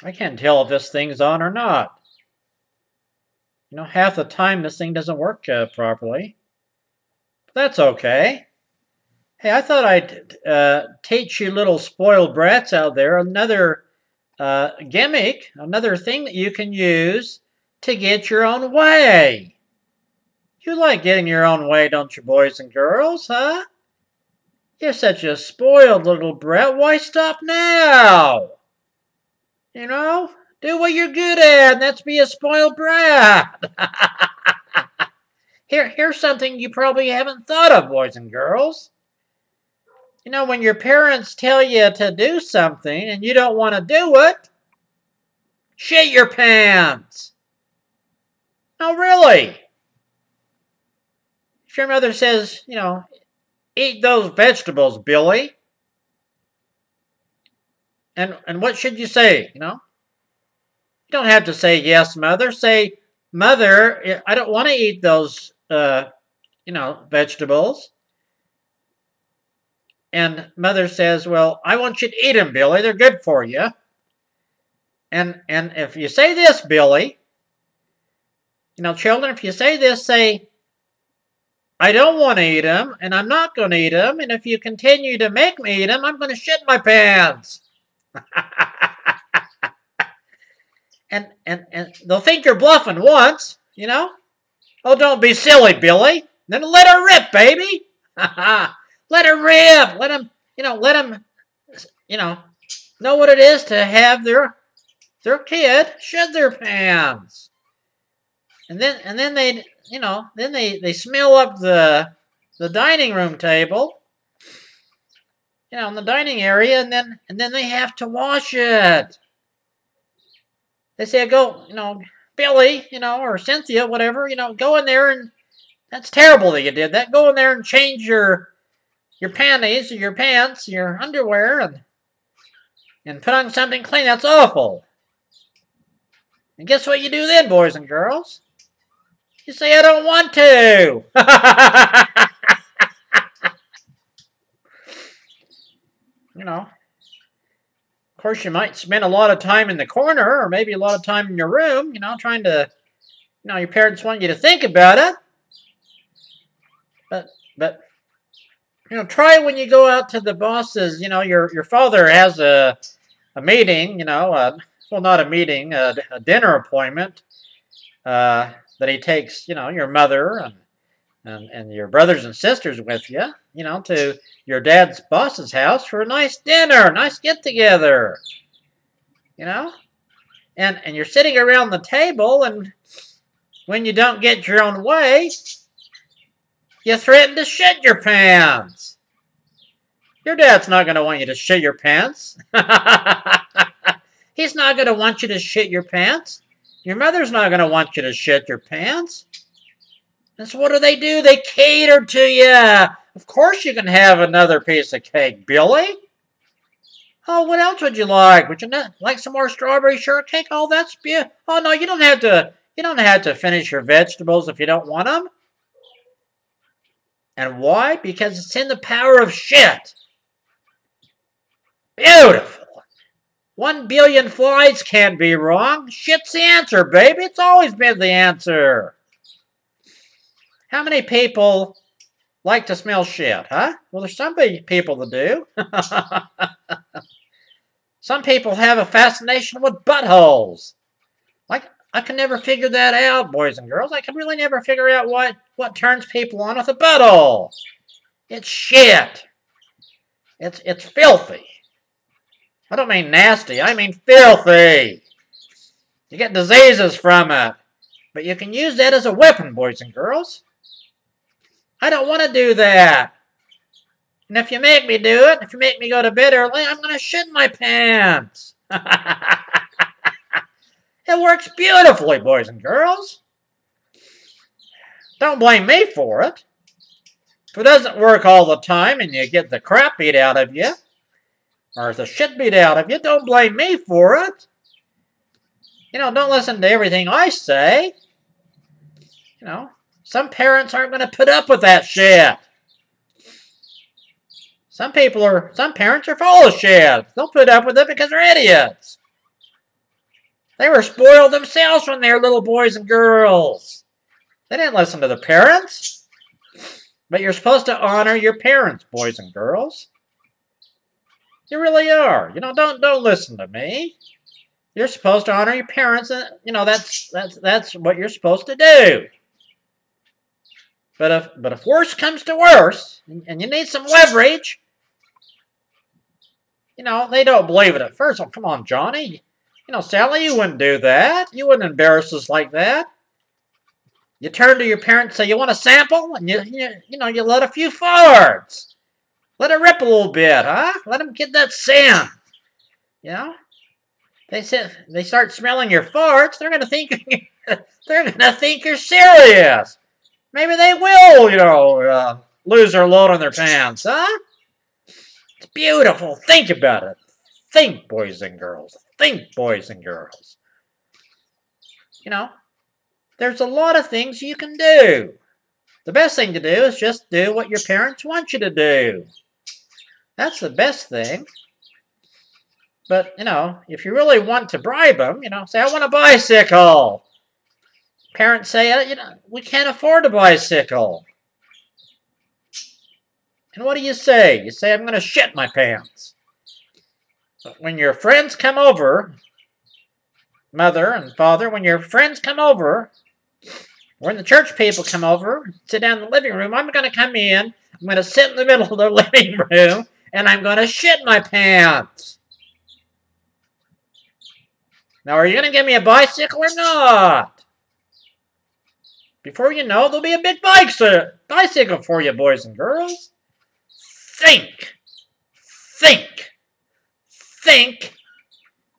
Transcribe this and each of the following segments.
I can't tell if this thing's on or not. You know, half the time this thing doesn't work properly. But that's okay. Hey, I thought I'd teach you little spoiled brats out there another gimmick, another thing that you can use to get your own way. You like getting your own way, don't you, boys and girls, huh? You're such a spoiled little brat. Why stop now? You know, do what you're good at, and that's be a spoiled brat. Here's something you probably haven't thought of, boys and girls. You know, when your parents tell you to do something and you don't want to do it, shit your pants. No, really. If your mother says, you know, eat those vegetables, Billy. And what should you say, you know? You don't have to say, yes, mother. Say, mother, I don't want to eat those, you know, vegetables. And mother says, well, I want you to eat them, Billy. They're good for you. And if you say this, Billy, you know, children, if you say this, say, I don't want to eat them, and I'm not going to eat them, and if you continue to make me eat them, I'm going to shit my pants. and they'll think you're bluffing once, you know. Oh, don't be silly, Billy. Then let her rip, baby. Let her rip. Let them, you know what it is to have their kid shit their pants. And then they, you know, then they smell up the dining room table, you know, in the dining area, and then they have to wash it. They say, go, you know, Billy, you know, or Cynthia, whatever, you know, go in there, and that's terrible that you did that. Go in there and change your panties, your pants, your underwear, and put on something clean. That's awful. And guess what you do then, boys and girls? You say, I don't want to. You know. Of course, you might spend a lot of time in the corner, or maybe a lot of time in your room, you know, trying to, you know, your parents want you to think about it. But you know, try when you go out to the bosses, you know, your father has a meeting, you know, well, not a meeting, a dinner appointment, that he takes, you know, your mother and your brothers and sisters with you, you know, to your dad's boss's house for a nice dinner, nice get-together, you know? And you're sitting around the table, and when you don't get your own way, you threaten to shit your pants. Your dad's not going to want you to shit your pants. He's not going to want you to shit your pants. Your mother's not going to want you to shit your pants. And so what do? They cater to you. Of course you can have another piece of cake, Billy. Oh, what else would you like? Would you not like some more strawberry shortcake? Oh, that's beautiful. Oh, no, you don't have to finish your vegetables if you don't want them. And why? Because it's in the power of shit. Beautiful. 1 billion flies can't be wrong. Shit's the answer, baby. It's always been the answer. How many people like to smell shit, huh? Well, there's some people that do. Some people have a fascination with buttholes. Like, I can never figure that out, boys and girls. I can really never figure out what turns people on with a butthole. It's shit. It's filthy. I don't mean nasty. I mean filthy. You get diseases from it. But you can use that as a weapon, boys and girls. I don't want to do that. And if you make me do it, if you make me go to bed early, I'm going to shit my pants. It works beautifully, boys and girls. Don't blame me for it. If it doesn't work all the time and you get the crap beat out of you, or the shit beat out of you, don't blame me for it. You know, don't listen to everything I say. You know, some parents aren't going to put up with that shit. Some parents are full of shit. They'll put up with it because they're idiots. They were spoiled themselves when they were little boys and girls. They didn't listen to the parents. But you're supposed to honor your parents, boys and girls. You really are. You know, don't listen to me. You're supposed to honor your parents, and you know that's what you're supposed to do. But if worse comes to worse, and you need some leverage, you know, they don't believe it at first. Oh, come on, Johnny. You know, Sally, you wouldn't do that. You wouldn't embarrass us like that. You turn to your parents and say, you want a sample? And you know, you let a few farts. Let it rip a little bit, huh? Let them get that scent. You know? They start smelling your farts, they're gonna think you're serious. Maybe they will, you know, lose their load on their pants, huh? It's beautiful. Think about it. Think, boys and girls. Think, boys and girls. You know, there's a lot of things you can do. The best thing to do is just do what your parents want you to do. That's the best thing. But, you know, if you really want to bribe them, you know, say, I want a bicycle. Parents say, you know, we can't afford a bicycle. And what do you say? You say, I'm going to shit my pants. But when your friends come over, mother and father, when your friends come over, when the church people come over, sit down in the living room, I'm going to come in, I'm going to sit in the middle of the living room, and I'm going to shit my pants. Now, are you going to give me a bicycle or not? Before you know, there'll be a big bicycle for you, boys and girls. Think. Think. Think.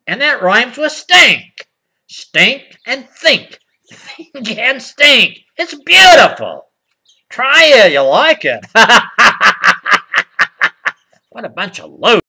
And that rhymes with stink. Stink and think. Think and stink. It's beautiful. Try it. You'll like it. What a bunch of losers.